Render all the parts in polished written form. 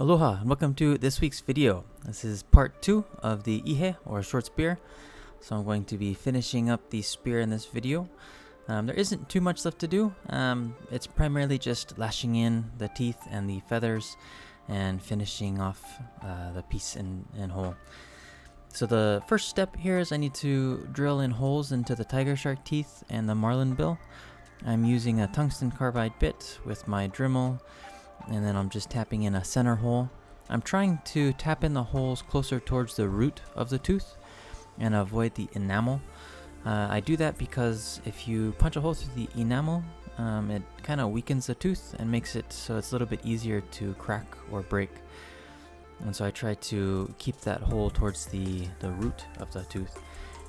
Aloha and welcome to this week's video. This is part 2 of the ihe or short spear. So I'm going to be finishing up the spear in this video. There isn't too much left to do. It's primarily just lashing in the teeth and the feathers and finishing off the piece in whole. So the first step here is I need to drill in holes into the tiger shark teeth and the marlin bill. I'm using a tungsten carbide bit with my Dremel, and then I'm just tapping in a center hole. I'm trying to tap in the holes closer towards the root of the tooth and avoid the enamel. I do that because if you punch a hole through the enamel, it kind of weakens the tooth and makes it so it's a little bit easier to crack or break. And so I try to keep that hole towards the root of the tooth.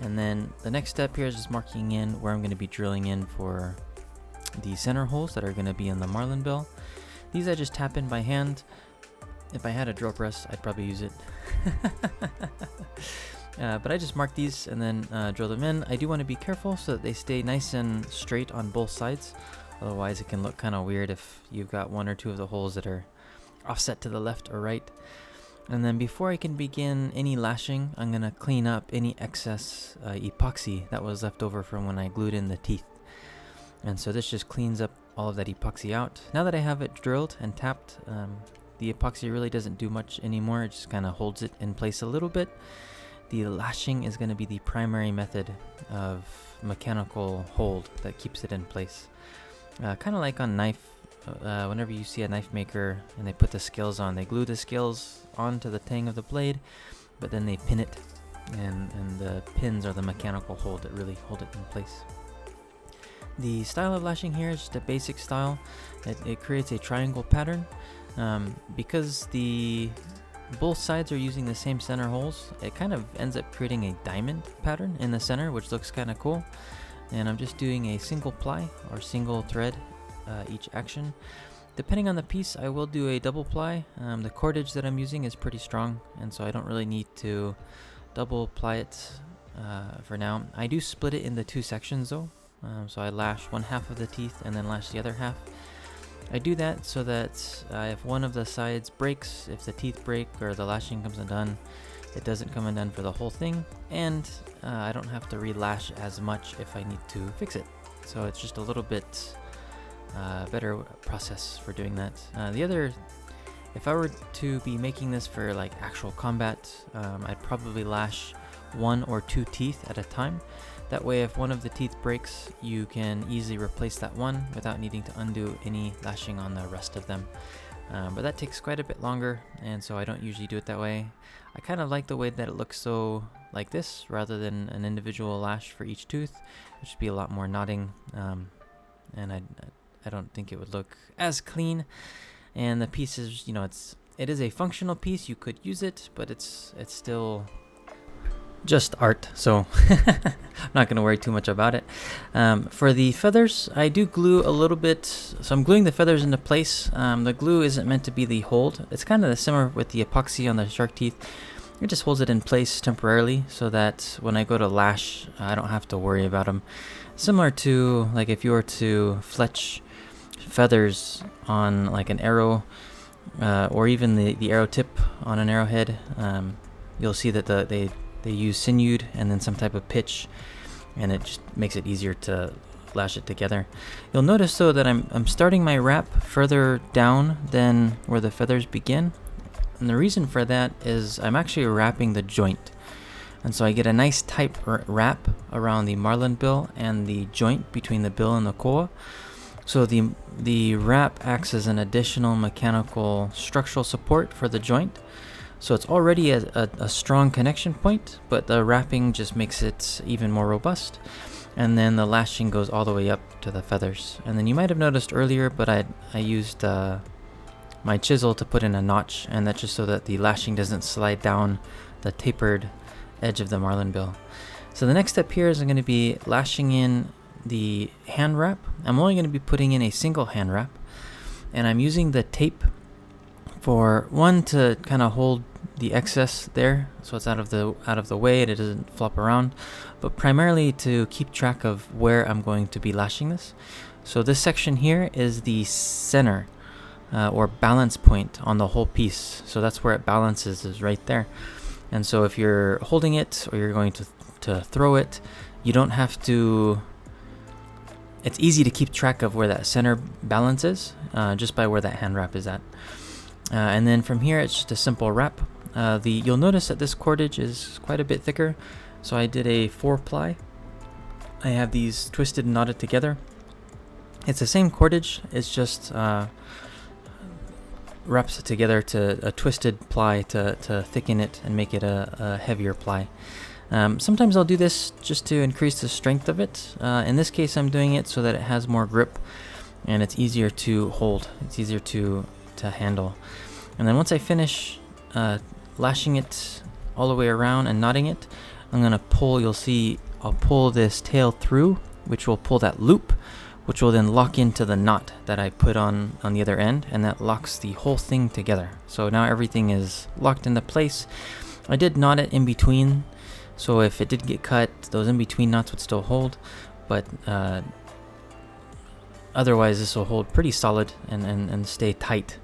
And then the next step here is just marking in where I'm going to be drilling in for the center holes that are going to be in the marlin bill. These I just tap in by hand. If I had a drill press, I'd probably use it. But I just mark these and then drill them in. I do want to be careful so that they stay nice and straight on both sides. Otherwise it can look kind of weird if you've got one or two of the holes that are offset to the left or right. And then before I can begin any lashing, I'm going to clean up any excess epoxy that was left over from when I glued in the teeth. And so this just cleans up all of that epoxy out. Now that I have it drilled and tapped, the epoxy really doesn't do much anymore. It just kind of holds it in place a little bit. The lashing is going to be the primary method of mechanical hold that keeps it in place. Kind of like on knife, whenever you see a knife maker and they put the scales on, they glue the scales onto the tang of the blade, but then they pin it, and the pins are the mechanical hold that really hold it in place. The style of lashing here is just a basic style. It creates a triangle pattern. Because both sides are using the same center holes, it kind of ends up creating a diamond pattern in the center, which looks kind of cool. And I'm just doing a single ply or single thread each action. Depending on the piece, I will do a double ply. The cordage that I'm using is pretty strong, and so I don't really need to double ply it for now. I do split it into two sections though. So I lash one half of the teeth and then lash the other half. I do that so that if one of the sides breaks, if the teeth break or the lashing comes undone, it doesn't come undone for the whole thing, and I don't have to relash as much if I need to fix it. So it's just a little bit better process for doing that. If I were to be making this for like actual combat, I'd probably lash one or two teeth at a time. That way, if one of the teeth breaks, you can easily replace that one without needing to undo any lashing on the rest of them. But that takes quite a bit longer, and so I don't usually do it that way. I kind of like the way that it looks so like this, rather than an individual lash for each tooth. It should be a lot more knotting, and I don't think it would look as clean. And the piece is, it is a functional piece. You could use it, but it's still just art, so I'm not going to worry too much about it. For the feathers, I do glue a little bit, so I'm gluing the feathers into place. The glue isn't meant to be the hold. It's kind of similar with the epoxy on the shark teeth. It just holds it in place temporarily so that when I go to lash, I don't have to worry about them. Similar to like if you were to fletch feathers on like an arrow, or even the arrow tip on an arrowhead, you'll see that they use sinewed and then some type of pitch, and it just makes it easier to lash it together. You'll notice though that I'm starting my wrap further down than where the feathers begin, and the reason for that is I'm actually wrapping the joint, and so I get a nice tight wrap around the marlin bill and the joint between the bill and the koa. So the wrap acts as an additional mechanical structural support for the joint. So it's already a strong connection point, but the wrapping just makes it even more robust. And then the lashing goes all the way up to the feathers. And then you might have noticed earlier, but I used my chisel to put in a notch, and that's just so that the lashing doesn't slide down the tapered edge of the marlin bill. So the next step here is I'm going to be lashing in the hand wrap. I'm only going to be putting in a single hand wrap, and I'm using the tape for one to kind of hold the excess there, so it's out of the way, it doesn't flop around, but primarily to keep track of where I'm going to be lashing this. So this section here is the center or balance point on the whole piece. So that's where it balances, is right there. And so if you're holding it or you're going to throw it, you don't have to, it's easy to keep track of where that center balance is, just by where that hand wrap is at. And then from here, it's just a simple wrap. You'll notice that this cordage is quite a bit thicker. So I did a 4-ply. I have these twisted and knotted together. It's the same cordage, it's just wraps it together to a twisted ply to thicken it and make it a heavier ply. Sometimes I'll do this just to increase the strength of it. In this case, I'm doing it so that it has more grip and it's easier to hold. It's easier to handle. And then once I finish lashing it all the way around and knotting it, I'm gonna pull. You'll see I'll pull this tail through, which will pull that loop, which will then lock into the knot that I put on the other end, and that locks the whole thing together. So now everything is locked into place. I did knot it in between, so if it did get cut, those in between knots would still hold, but otherwise this will hold pretty solid and stay tight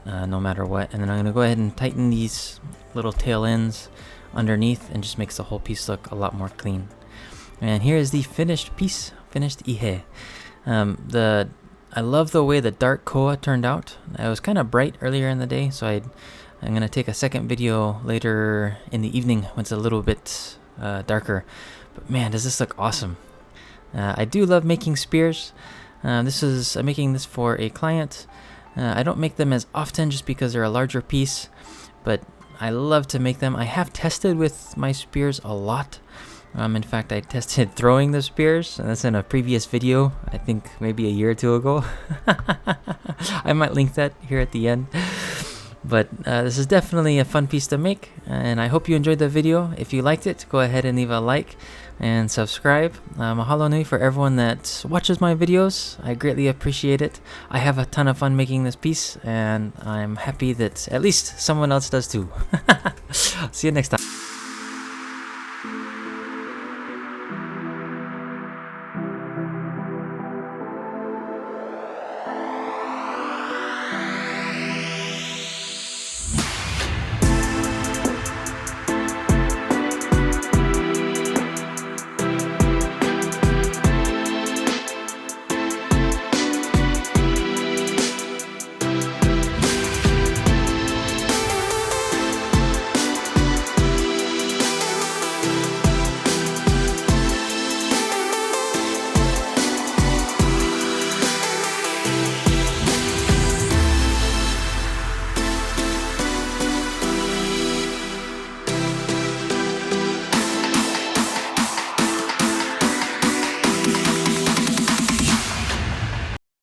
no matter what. And then I'm going to go ahead and tighten these little tail ends underneath, and just makes the whole piece look a lot more clean. And here is the finished piece, finished ihe. I love the way the dark koa turned out. It was kind of bright earlier in the day, so I'm going to take a second video later in the evening when it's a little bit darker. But man, does this look awesome. I do love making spears. I'm making this for a client. I don't make them as often just because they're a larger piece, but I love to make them. I have tested with my spears a lot. In fact, I tested throwing the spears, and that's in a previous video, I think maybe a year or two ago. I might link that here at the end. But this is definitely a fun piece to make, and I hope you enjoyed the video. If you liked it, go ahead and leave a like and subscribe. Mahalo nui for everyone that watches my videos. I greatly appreciate it. I have a ton of fun making this piece, and I'm happy that at least someone else does too. See you next time.